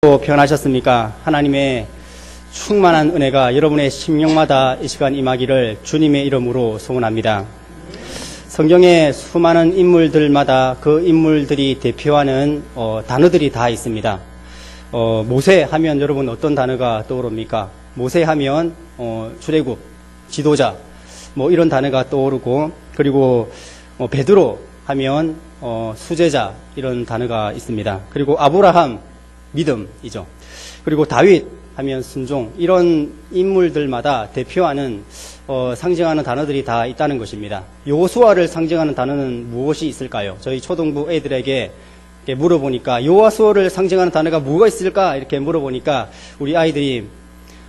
표현하셨습니까? 하나님의 충만한 은혜가 여러분의 심령마다 이 시간 임하기를 주님의 이름으로 소원합니다. 성경의 수많은 인물들마다 그 인물들이 대표하는 단어들이 다 있습니다. 모세 하면 여러분 어떤 단어가 떠오릅니까? 모세 하면 출애굽, 지도자 뭐 이런 단어가 떠오르고, 그리고 베드로 하면 수제자 이런 단어가 있습니다. 그리고 아브라함 믿음이죠. 그리고 다윗 하면 순종, 이런 인물들마다 대표하는 상징하는 단어들이 다 있다는 것입니다. 여호수아를 상징하는 단어는 무엇이 있을까요? 저희 초등부 애들에게 이렇게 물어보니까 여호수아를 상징하는 단어가 뭐가 있을까 이렇게 물어보니까 우리 아이들이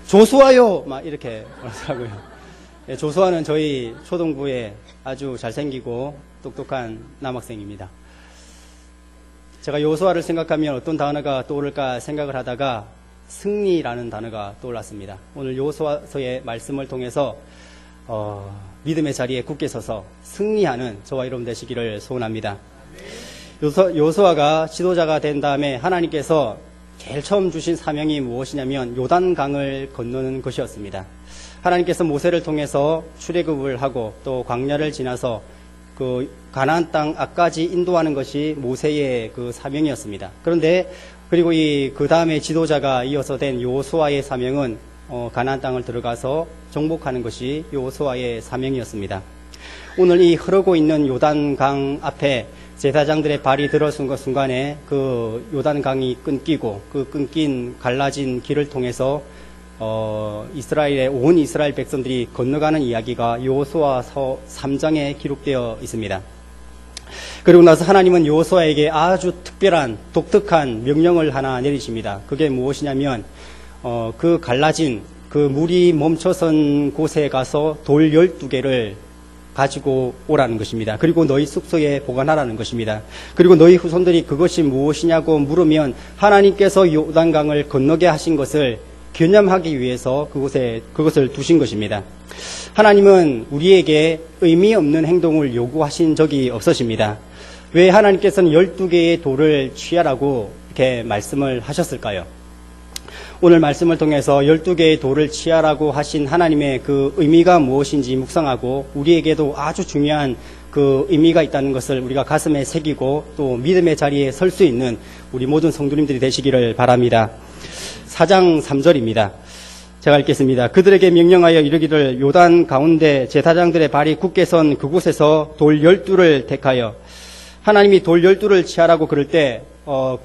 조수아요 막 이렇게 그러더라고요. 네, 조수아는 저희 초등부에 아주 잘생기고 똑똑한 남학생입니다. 제가 여호수아를 생각하면 어떤 단어가 떠오를까 생각을 하다가 승리라는 단어가 떠올랐습니다. 오늘 여호수아서의 말씀을 통해서 믿음의 자리에 굳게 서서 승리하는 저와 여러분 되시기를 소원합니다. 여호수아가 지도자가 된 다음에 하나님께서 제일 처음 주신 사명이 무엇이냐면 요단강을 건너는 것이었습니다. 하나님께서 모세를 통해서 출애굽을 하고 또 광야를 지나서 그 가나안 땅 앞까지 인도하는 것이 모세의 그 사명이었습니다. 그런데 그리고 그 다음에 지도자가 이어서 된 여호수아의 사명은 가나안 땅을 들어가서 정복하는 것이 여호수아의 사명이었습니다. 오늘 이 흐르고 있는 요단강 앞에 제사장들의 발이 들어선 순간에 그 요단강이 끊기고 그 끊긴 갈라진 길을 통해서 이스라엘의 온 이스라엘 백성들이 건너가는 이야기가 여호수아서 3장에 기록되어 있습니다. 그리고 나서 하나님은 여호수아에게 아주 특별한 독특한 명령을 하나 내리십니다. 그게 무엇이냐면 그 갈라진 그 물이 멈춰선 곳에 가서 돌 12개를 가지고 오라는 것입니다. 그리고 너희 숙소에 보관하라는 것입니다. 그리고 너희 후손들이 그것이 무엇이냐고 물으면 하나님께서 요단강을 건너게 하신 것을 기념하기 위해서 그것을 두신 것입니다. 하나님은 우리에게 의미 없는 행동을 요구하신 적이 없으십니다. 왜 하나님께서는 12개의 돌을 취하라고 이렇게 말씀을 하셨을까요? 오늘 말씀을 통해서 12개의 돌을 취하라고 하신 하나님의 그 의미가 무엇인지 묵상하고 우리에게도 아주 중요한 그 의미가 있다는 것을 우리가 가슴에 새기고 또 믿음의 자리에 설 수 있는 우리 모든 성도님들이 되시기를 바랍니다. 4장 3절입니다. 제가 읽겠습니다. 그들에게 명령하여 이르기를 요단 가운데 제사장들의 발이 굳게 선 그곳에서 돌 12를 택하여, 하나님이 돌 12를 취하라고 그럴 때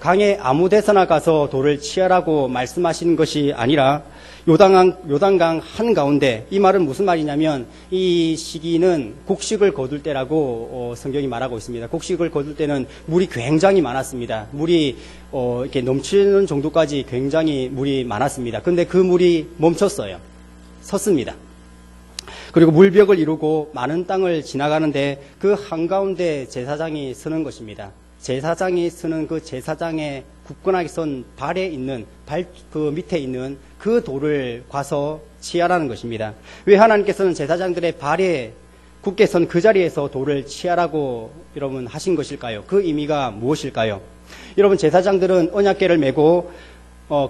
강에 아무 데서나 가서 돌을 취하라고 말씀하신 것이 아니라 요단강 한가운데, 이 말은 무슨 말이냐면 이 시기는 곡식을 거둘 때라고 성경이 말하고 있습니다. 곡식을 거둘 때는 물이 굉장히 많았습니다. 물이 이렇게 넘치는 정도까지 굉장히 물이 많았습니다. 그런데 그 물이 멈췄어요. 섰습니다. 그리고 물벽을 이루고 많은 땅을 지나가는데 그 한가운데 제사장이 서는 것입니다. 제사장이 서는 그 제사장의 굳건하게 선 발에 있는 그 밑에 있는 그 돌을 가서 취하라는 것입니다. 왜 하나님께서는 제사장들의 발에 굳게 선 그 자리에서 돌을 취하라고 여러분 하신 것일까요? 그 의미가 무엇일까요? 여러분, 제사장들은 언약궤를 메고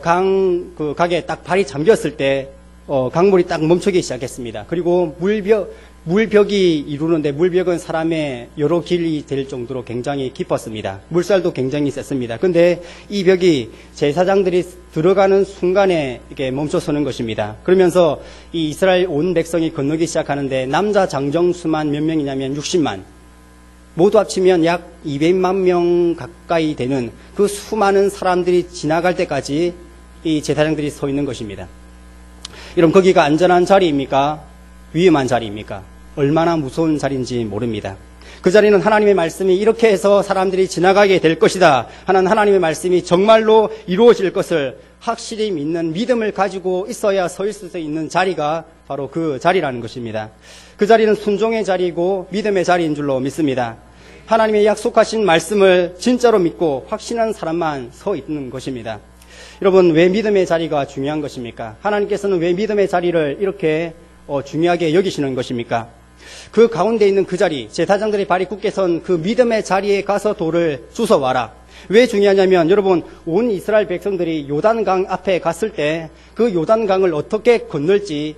강에 딱 발이 잠겼을 때 강물이 딱 멈추기 시작했습니다. 그리고 물벽이 이루는데, 물벽은 사람의 여러 길이 될 정도로 굉장히 깊었습니다. 물살도 굉장히 셌습니다. 근데 이 벽이 제사장들이 들어가는 순간에 이렇게 멈춰서는 것입니다. 그러면서 이 이스라엘 온 백성이 건너기 시작하는데 남자 장정수만 몇 명이냐면 60만. 모두 합치면 약 200만 명 가까이 되는 그 수많은 사람들이 지나갈 때까지 이 제사장들이 서 있는 것입니다. 여러분, 거기가 안전한 자리입니까? 위험한 자리입니까? 얼마나 무서운 자리인지 모릅니다. 그 자리는 하나님의 말씀이 이렇게 해서 사람들이 지나가게 될 것이다 하는 하나님의 말씀이 정말로 이루어질 것을 확실히 믿는 믿음을 가지고 있어야 서 있을 수 있는 자리가 바로 그 자리라는 것입니다. 그 자리는 순종의 자리이고 믿음의 자리인 줄로 믿습니다. 하나님의 약속하신 말씀을 진짜로 믿고 확신한 사람만 서 있는 것입니다. 여러분, 왜 믿음의 자리가 중요한 것입니까? 하나님께서는 왜 믿음의 자리를 이렇게 중요하게 여기시는 것입니까? 그 가운데 있는 그 자리, 제사장들의 발이 굳게 선 그 믿음의 자리에 가서 돌을 주워와라. 왜 중요하냐면 여러분, 온 이스라엘 백성들이 요단강 앞에 갔을 때 그 요단강을 어떻게 건널지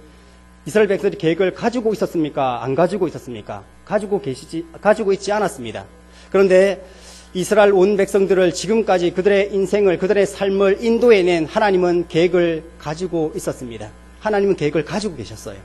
이스라엘 백성들이 계획을 가지고 있었습니까? 안 가지고 있었습니까? 가지고 있지 않았습니다. 그런데 이스라엘 온 백성들을 지금까지 그들의 인생을, 그들의 삶을 인도해낸 하나님은 계획을 가지고 있었습니다. 하나님은 계획을 가지고 계셨어요.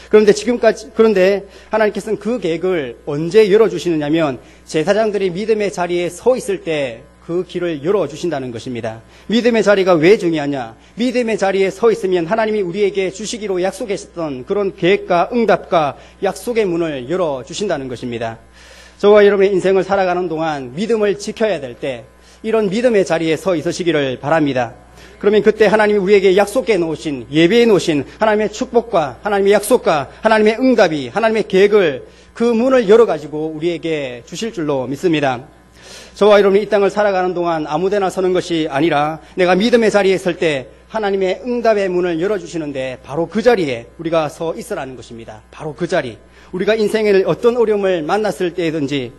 그런데 하나님께서는 그 계획을 언제 열어주시느냐면 제사장들이 믿음의 자리에 서 있을 때 그 길을 열어주신다는 것입니다. 믿음의 자리가 왜 중요하냐? 믿음의 자리에 서 있으면 하나님이 우리에게 주시기로 약속하셨던 그런 계획과 응답과 약속의 문을 열어주신다는 것입니다. 저와 여러분의 인생을 살아가는 동안 믿음을 지켜야 될 때 이런 믿음의 자리에 서 있으시기를 바랍니다. 그러면 그때 하나님이 우리에게 약속해 놓으신, 예배해 놓으신 하나님의 축복과 하나님의 약속과 하나님의 응답이, 하나님의 계획을, 그 문을 열어가지고 우리에게 주실 줄로 믿습니다. 저와 여러분이 이 땅을 살아가는 동안 아무데나 서는 것이 아니라 내가 믿음의 자리에 설 때 하나님의 응답의 문을 열어주시는데 바로 그 자리에 우리가 서 있으라는 것입니다. 바로 그 자리. 우리가 인생의 어떤 어려움을 만났을 때든지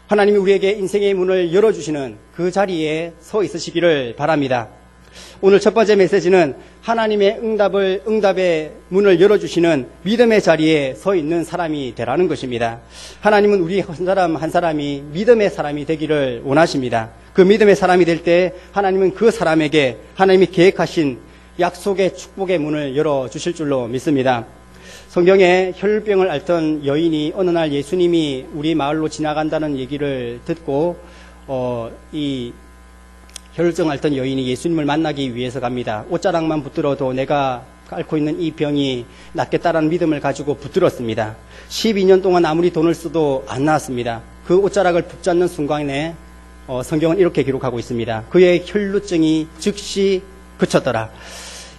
하나님이 우리에게 인생의 문을 열어주시는 그 자리에 서 있으시기를 바랍니다. 오늘 첫 번째 메시지는 하나님의 응답의 문을 열어주시는 믿음의 자리에 서 있는 사람이 되라는 것입니다. 하나님은 우리 한 사람 한 사람이 믿음의 사람이 되기를 원하십니다. 그 믿음의 사람이 될 때 하나님은 그 사람에게 하나님이 계획하신 약속의 축복의 문을 열어주실 줄로 믿습니다. 성경에 혈병을 앓던 여인이 어느 날 예수님이 우리 마을로 지나간다는 얘기를 듣고 이 혈증 앓던 여인이 예수님을 만나기 위해서 갑니다. 옷자락만 붙들어도 내가 앓고 있는 이 병이 낫겠다라는 믿음을 가지고 붙들었습니다. 12년 동안 아무리 돈을 써도 안 나았습니다. 그 옷자락을 붙잡는 순간에 성경은 이렇게 기록하고 있습니다. 그의 혈루증이 즉시 그쳤더라.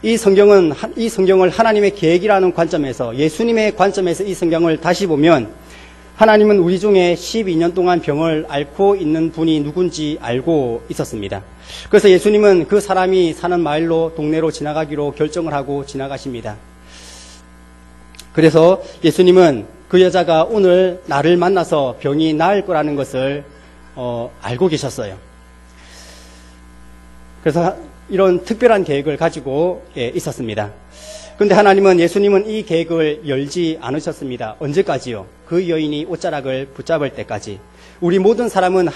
이 성경을 하나님의 계획이라는 관점에서, 예수님의 관점에서 이 성경을 다시 보면 하나님은 우리 중에 12년 동안 병을 앓고 있는 분이 누군지 알고 있었습니다. 그래서 예수님은 그 사람이 사는 마을로, 동네로 지나가기로 결정을 하고 지나가십니다. 그래서 예수님은 그 여자가 오늘 나를 만나서 병이 나을 거라는 것을 알고 계셨어요. 그래서 이런 특별한 계획을 가지고 있었습니다. 그런데 하나님은, 예수님은 이 계획을 열지 않으셨습니다. 언제까지요? 그 여인이 옷자락을 붙잡을 때까지. 우리 모든 사람에게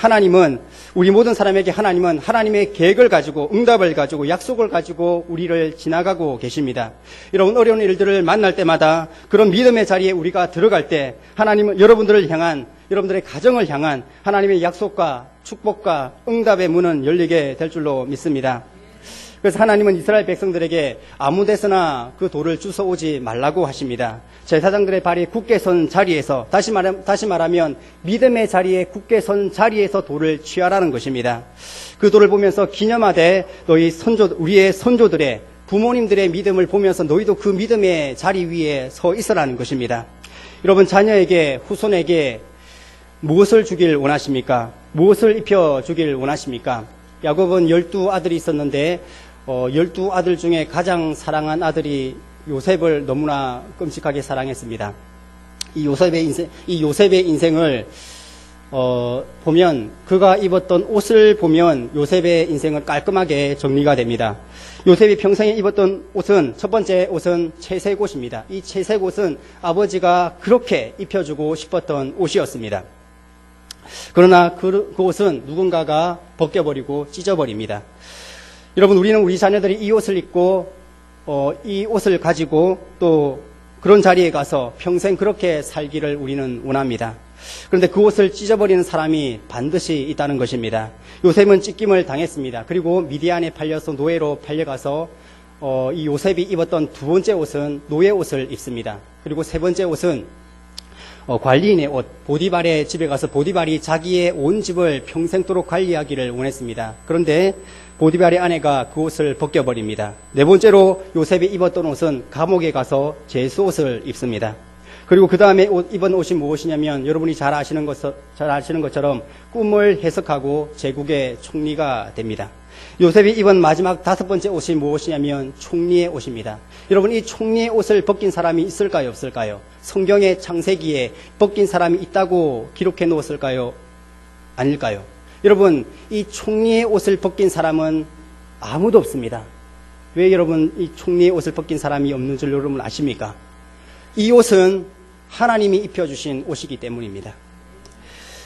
하나님은 하나님의 계획을 가지고, 응답을 가지고, 약속을 가지고 우리를 지나가고 계십니다. 여러분, 어려운 일들을 만날 때마다 그런 믿음의 자리에 우리가 들어갈 때 하나님은 여러분들을 향한, 여러분들의 가정을 향한 하나님의 약속과 축복과 응답의 문은 열리게 될 줄로 믿습니다. 그래서 하나님은 이스라엘 백성들에게 아무 데서나 그 돌을 주워오지 말라고 하십니다. 제사장들의 발이 굳게 선 자리에서, 다시 말하면 믿음의 자리에 굳게 선 자리에서 돌을 취하라는 것입니다. 그 돌을 보면서 기념하되 우리의 선조들의, 부모님들의 믿음을 보면서 너희도 그 믿음의 자리 위에 서 있으라는 것입니다. 여러분, 자녀에게, 후손에게 무엇을 주길 원하십니까? 무엇을 입혀주길 원하십니까? 야곱은 12아들이 있었는데 12아들 중에 가장 사랑한 아들이 요셉을 너무나 끔찍하게 사랑했습니다. 이 요셉의 인생을 보면, 그가 입었던 옷을 보면 요셉의 인생은 깔끔하게 정리가 됩니다. 요셉이 평생에 입었던 옷은, 첫 번째 옷은 채색 옷입니다. 이 채색 옷은 아버지가 그렇게 입혀주고 싶었던 옷이었습니다. 그러나 그 옷은 누군가가 벗겨버리고 찢어버립니다. 여러분, 우리는 우리 자녀들이 이 옷을 입고 이 옷을 가지고 또 그런 자리에 가서 평생 그렇게 살기를 우리는 원합니다. 그런데 그 옷을 찢어버리는 사람이 반드시 있다는 것입니다. 요셉은 찢김을 당했습니다. 그리고 미디안에 팔려서 노예로 팔려가서 이 요셉이 입었던 두 번째 옷은 노예 옷을 입습니다. 그리고 세 번째 옷은 관리인의 옷, 보디발의 집에 가서 보디발이 자기의 온 집을 평생도록 관리하기를 원했습니다. 그런데 보디발의 아내가 그 옷을 벗겨버립니다. 네 번째로 요셉이 입었던 옷은 감옥에 가서 죄수 옷을 입습니다. 그리고 그 다음에 입은 옷이 무엇이냐면, 여러분이 잘 아시는 것처럼 꿈을 해석하고 제국의 총리가 됩니다. 요셉이 입은 마지막 다섯 번째 옷이 무엇이냐면 총리의 옷입니다. 여러분, 이 총리의 옷을 벗긴 사람이 있을까요, 없을까요? 성경의 창세기에 벗긴 사람이 있다고 기록해 놓았을까요? 아닐까요? 여러분, 이 총리의 옷을 벗긴 사람은 아무도 없습니다. 왜 여러분 이 총리의 옷을 벗긴 사람이 없는 줄 여러분 아십니까? 이 옷은 하나님이 입혀주신 옷이기 때문입니다.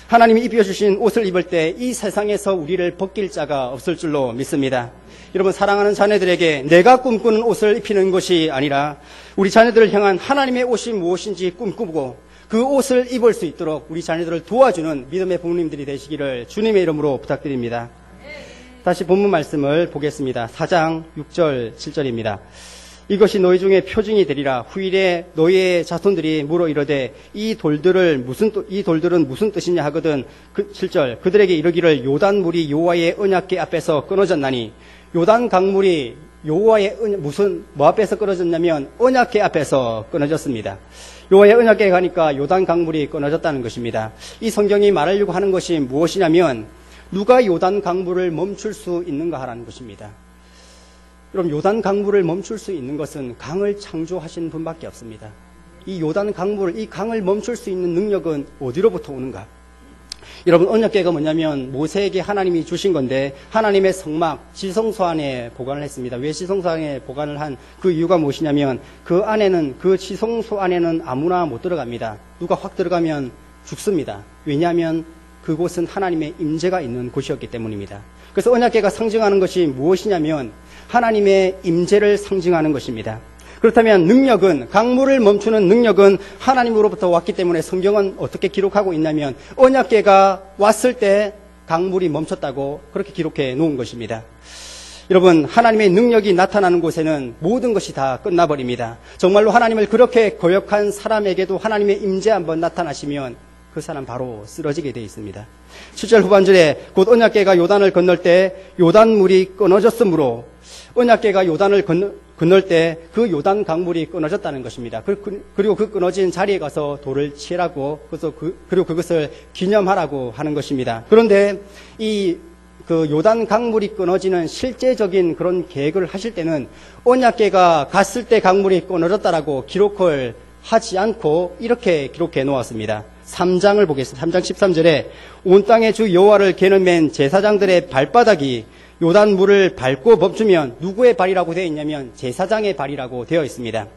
하나님이 입혀주신 옷을 입을 때 이 세상에서 우리를 벗길 자가 없을 줄로 믿습니다. 여러분, 사랑하는 자녀들에게 내가 꿈꾸는 옷을 입히는 것이 아니라 우리 자녀들을 향한 하나님의 옷이 무엇인지 꿈꾸고 그 옷을 입을 수 있도록 우리 자녀들을 도와주는 믿음의 부모님들이 되시기를 주님의 이름으로 부탁드립니다. 다시 본문 말씀을 보겠습니다. 4장 6절 7절입니다. 이것이 너희 중에 표징이 되리라. 후일에 너희의 자손들이 물어 이르되 이 돌들은 무슨 뜻이냐 하거든. 7절 그들에게 이르기를 요단물이 여호와의 언약궤 앞에서 끊어졌나니. 요단 강물이 여호와의 뭐 앞에서 끊어졌냐면 언약궤 앞에서 끊어졌습니다. 여호와의 언약궤에 가니까 요단 강물이 끊어졌다는 것입니다. 이 성경이 말하려고 하는 것이 무엇이냐면 누가 요단 강물을 멈출 수 있는가 하라는 것입니다. 여러분, 요단 강물을 멈출 수 있는 것은 강을 창조하신 분밖에 없습니다. 이 요단 강물, 이 강을 멈출 수 있는 능력은 어디로부터 오는가? 여러분, 언약궤가 뭐냐면 모세에게 하나님이 주신 건데 하나님의 성막 지성소 안에 보관을 했습니다. 왜 지성소 안에 보관을 한 그 이유가 무엇이냐면 그 지성소 안에는 아무나 못 들어갑니다. 누가 확 들어가면 죽습니다. 왜냐하면 그곳은 하나님의 임재가 있는 곳이었기 때문입니다. 그래서 언약궤가 상징하는 것이 무엇이냐면 하나님의 임재를 상징하는 것입니다. 그렇다면 능력은, 강물을 멈추는 능력은 하나님으로부터 왔기 때문에 성경은 어떻게 기록하고 있냐면 언약궤가 왔을 때 강물이 멈췄다고 그렇게 기록해 놓은 것입니다. 여러분, 하나님의 능력이 나타나는 곳에는 모든 것이 다 끝나버립니다. 정말로 하나님을 그렇게 거역한 사람에게도 하나님의 임재 한번 나타나시면 그 사람 바로 쓰러지게 되어 있습니다. 7절 후반절에 곧 언약궤가 요단을 건널 때 요단물이 끊어졌으므로 언약궤가 요단을 건널 때 그 요단 강물이 끊어졌다는 것입니다. 그리고 그 끊어진 자리에 가서 돌을 치라고 그리고 그것을 기념하라고 하는 것입니다. 그런데 그 요단 강물이 끊어지는 실제적인 그런 계획을 하실 때는 언약궤가 갔을 때 강물이 끊어졌다라고 기록을 하지 않고 이렇게 기록해 놓았습니다. 3장을 보겠습니다. 3장 13절에 온 땅의 주 여호와를 개는 맨 제사장들의 발바닥이 요단 물을 밟고 멈추면 누구의 발이라고 되어 있냐면 제사장의 발이라고 되어 있습니다.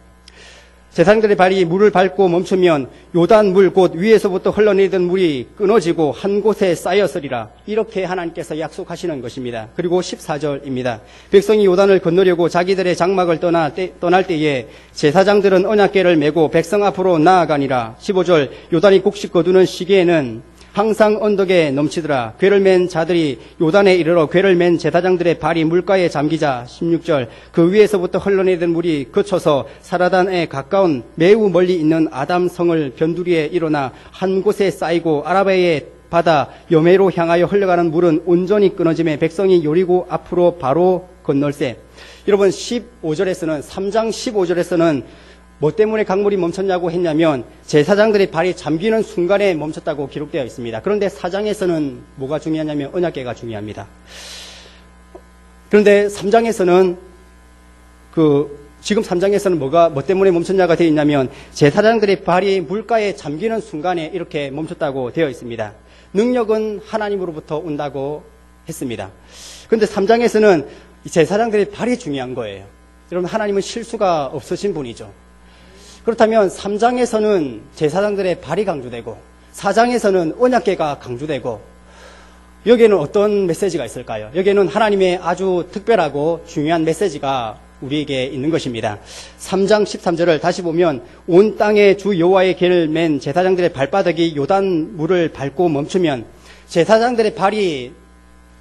제사장들의 발이 물을 밟고 멈추면 요단 물 곧 위에서부터 흘러내리던 물이 끊어지고 한 곳에 쌓였으리라. 이렇게 하나님께서 약속하시는 것입니다. 그리고 14절입니다. 백성이 요단을 건너려고 자기들의 장막을 떠날 때에 제사장들은 언약궤를 메고 백성 앞으로 나아가니라. 15절 요단이 곡식 거두는 시기에는 항상 언덕에 넘치더라. 궤를 맨 자들이 요단에 이르러 궤를 맨 제사장들의 발이 물가에 잠기자. 16절 그 위에서부터 흘러내리던 물이 그쳐서 사라단에 가까운 매우 멀리 있는 아담성을 변두리에 일어나 한 곳에 쌓이고 아라바의 바다 여매로 향하여 흘러가는 물은 온전히 끊어짐에 백성이 요리고 앞으로 바로 건널세. 여러분, 3장 15절에서는 뭐 때문에 강물이 멈췄냐고 했냐면 제사장들의 발이 잠기는 순간에 멈췄다고 기록되어 있습니다. 그런데 4장에서는 뭐가 중요하냐면 언약궤가 중요합니다. 그런데 3장에서는 지금 3장에서는 뭐 때문에 멈췄냐가 되어 있냐면 제사장들의 발이 물가에 잠기는 순간에 이렇게 멈췄다고 되어 있습니다. 능력은 하나님으로부터 온다고 했습니다. 그런데 3장에서는 제사장들의 발이 중요한 거예요. 여러분, 하나님은 실수가 없으신 분이죠. 그렇다면 3장에서는 제사장들의 발이 강조되고 4장에서는 언약궤가 강조되고 여기에는 어떤 메시지가 있을까요? 여기에는 하나님의 아주 특별하고 중요한 메시지가 우리에게 있는 것입니다. 3장 13절을 다시 보면 온 땅에 주 여호와의 궤를 맨 제사장들의 발바닥이 요단 물을 밟고 멈추면 제사장들의 발이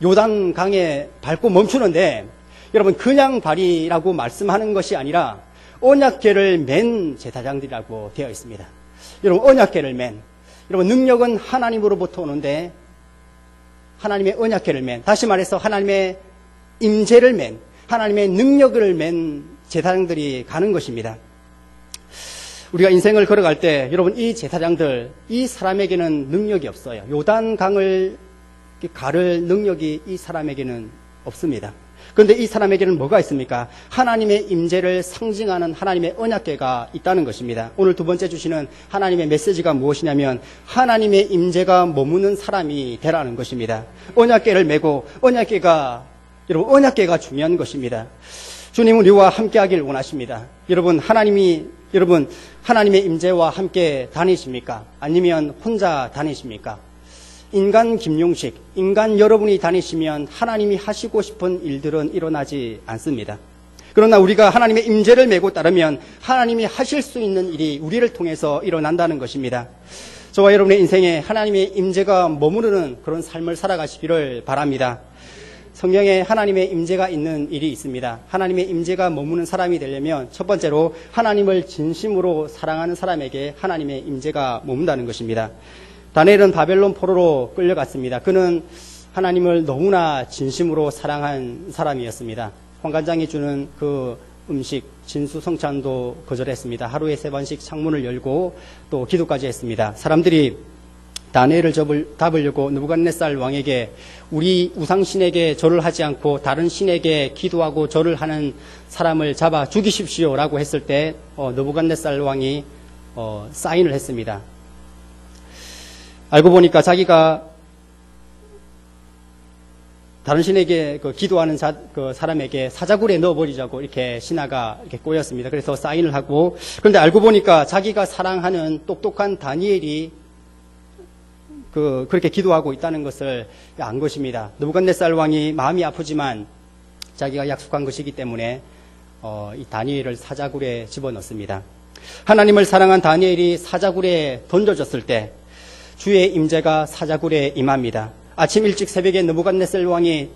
요단 강에 밟고 멈추는데 여러분, 그냥 발이라고 말씀하는 것이 아니라 언약궤를 맨 제사장들이라고 되어 있습니다. 여러분, 언약궤를 맨, 여러분, 능력은 하나님으로부터 오는데 하나님의 언약궤를 맨, 다시 말해서 하나님의 임재를 맨, 하나님의 능력을 맨 제사장들이 가는 것입니다. 우리가 인생을 걸어갈 때 여러분, 이 제사장들, 이 사람에게는 능력이 없어요. 요단강을 가를 능력이 이 사람에게는 없습니다. 그런데 이 사람에게는 뭐가 있습니까? 하나님의 임재를 상징하는 하나님의 언약궤가 있다는 것입니다. 오늘 두 번째 주시는 하나님의 메시지가 무엇이냐면 하나님의 임재가 머무는 사람이 되라는 것입니다. 언약궤를 메고 여러분 언약궤가 중요한 것입니다. 주님은 우리와 함께하길 원하십니다. 여러분 하나님의 임재와 함께 다니십니까? 아니면 혼자 다니십니까? 인간 김용식, 인간 여러분이 다니시면 하나님이 하시고 싶은 일들은 일어나지 않습니다. 그러나 우리가 하나님의 임재를 메고 따르면 하나님이 하실 수 있는 일이 우리를 통해서 일어난다는 것입니다. 저와 여러분의 인생에 하나님의 임재가 머무르는 그런 삶을 살아가시기를 바랍니다. 성경에 하나님의 임재가 있는 일이 있습니다. 하나님의 임재가 머무는 사람이 되려면 첫 번째로 하나님을 진심으로 사랑하는 사람에게 하나님의 임재가 머문다는 것입니다. 다니엘은 바벨론 포로로 끌려갔습니다. 그는 하나님을 너무나 진심으로 사랑한 사람이었습니다. 황관장이 주는 그 음식 진수성찬도 거절했습니다. 하루에 3번씩 창문을 열고 또 기도까지 했습니다. 사람들이 다니엘을 잡으려고 느부갓네살 왕에게 우리 우상신에게 절을 하지 않고 다른 신에게 기도하고 절을 하는 사람을 잡아 죽이십시오라고 했을 때 느부갓네살 왕이 사인을 했습니다. 알고 보니까 자기가 다른 신에게 기도하는 사람에게 사자굴에 넣어버리자고 이렇게 신하가 이렇게 꼬였습니다. 그래서 사인을 하고, 그런데 알고 보니까 자기가 사랑하는 똑똑한 다니엘이 그렇게 기도하고 있다는 것을 안 것입니다. 느부갓네살 왕이 마음이 아프지만 자기가 약속한 것이기 때문에 이 다니엘을 사자굴에 집어넣습니다. 하나님을 사랑한 다니엘이 사자굴에 던져졌을 때 주의 임재가 사자굴에 임합니다. 아침 일찍 새벽에 느부갓네살 왕이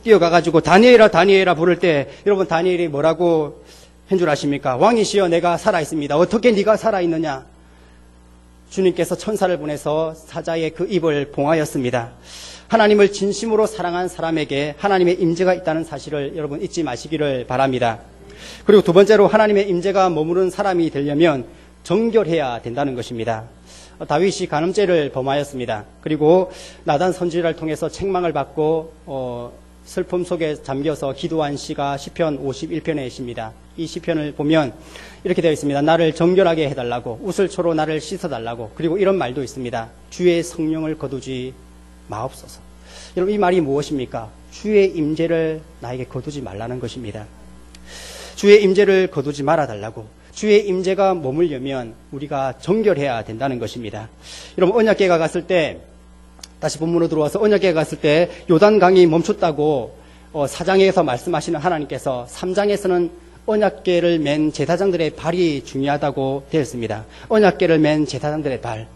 뛰어가가지고 다니엘아 부를 때 여러분 다니엘이 뭐라고 한 줄 아십니까? 왕이시여 내가 살아있습니다. 어떻게 네가 살아있느냐? 주님께서 천사를 보내서 사자의 그 입을 봉하였습니다. 하나님을 진심으로 사랑한 사람에게 하나님의 임재가 있다는 사실을 여러분 잊지 마시기를 바랍니다. 그리고 두 번째로 하나님의 임재가 머무르는 사람이 되려면 정결해야 된다는 것입니다. 다윗이 간음죄를 범하였습니다. 그리고 나단 선지자를 통해서 책망을 받고 슬픔 속에 잠겨서 기도한 시가 시편 51편의 시입니다. 이 시편을 보면 이렇게 되어 있습니다. 나를 정결하게 해달라고, 우슬초로 나를 씻어달라고. 그리고 이런 말도 있습니다. 주의 성령을 거두지 마옵소서. 여러분 이 말이 무엇입니까? 주의 임재를 나에게 거두지 말라는 것입니다. 주의 임재를 거두지 말아달라고. 주의 임재가 머물려면 우리가 정결해야 된다는 것입니다. 여러분 언약궤가 갔을 때, 다시 본문으로 들어와서 언약궤가 갔을 때 요단강이 멈췄다고 4장에서 말씀하시는 하나님께서 3장에서는 언약궤를 맨 제사장들의 발이 중요하다고 되었습니다. 언약궤를 맨 제사장들의 발.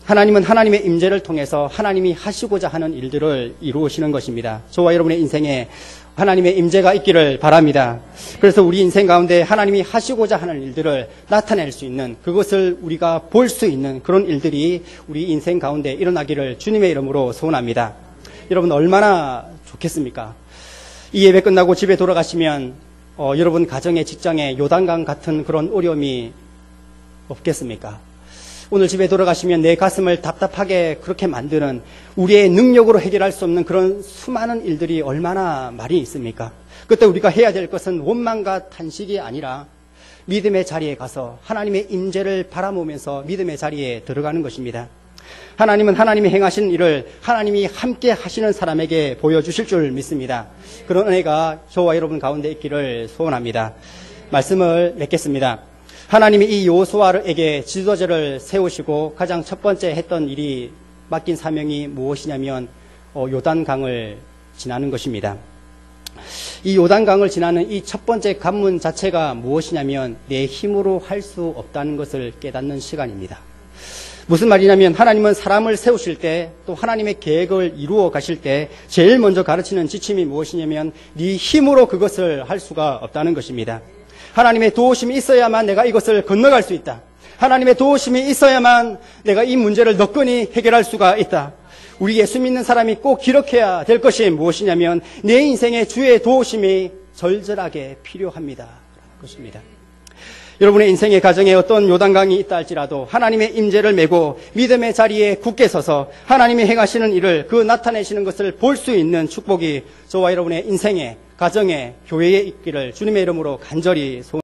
하나님은 하나님의 임재를 통해서 하나님이 하시고자 하는 일들을 이루시는 것입니다. 저와 여러분의 인생에 하나님의 임재가 있기를 바랍니다. 그래서 우리 인생 가운데 하나님이 하시고자 하는 일들을 나타낼 수 있는, 그것을 우리가 볼 수 있는 그런 일들이 우리 인생 가운데 일어나기를 주님의 이름으로 소원합니다. 여러분 얼마나 좋겠습니까? 이 예배 끝나고 집에 돌아가시면 여러분 가정의 직장에 요단강 같은 그런 어려움이 없겠습니까? 오늘 집에 돌아가시면 내 가슴을 답답하게 그렇게 만드는, 우리의 능력으로 해결할 수 없는 그런 수많은 일들이 얼마나 많이 있습니까? 그때 우리가 해야 될 것은 원망과 탄식이 아니라 믿음의 자리에 가서 하나님의 임재를 바라보면서 믿음의 자리에 들어가는 것입니다. 하나님은 하나님이 행하신 일을 하나님이 함께 하시는 사람에게 보여주실 줄 믿습니다. 그런 은혜가 저와 여러분 가운데 있기를 소원합니다. 말씀을 맺겠습니다. 하나님이 이 여호수아에게 지도자를 세우시고 가장 첫 번째 했던 일이, 맡긴 사명이 무엇이냐면 요단강을 지나는 것입니다. 이 요단강을 지나는 이 첫 번째 관문 자체가 무엇이냐면 내 힘으로 할 수 없다는 것을 깨닫는 시간입니다. 무슨 말이냐면 하나님은 사람을 세우실 때, 또 하나님의 계획을 이루어 가실 때 제일 먼저 가르치는 지침이 무엇이냐면 네 힘으로 그것을 할 수가 없다는 것입니다. 하나님의 도우심이 있어야만 내가 이것을 건너갈 수 있다. 하나님의 도우심이 있어야만 내가 이 문제를 너끈히 해결할 수가 있다. 우리 예수 믿는 사람이 꼭 기록해야 될 것이 무엇이냐면 내 인생에 주의 도우심이 절절하게 필요합니다. 라는 것입니다. 여러분의 인생의 가정에 어떤 요단강이 있다 할지라도 하나님의 임재를 메고 믿음의 자리에 굳게 서서 하나님이 행하시는 일을 그 나타내시는 것을 볼 수 있는 축복이 저와 여러분의 인생에, 가정에, 교회에 있기를 주님의 이름으로 간절히 소원합니다.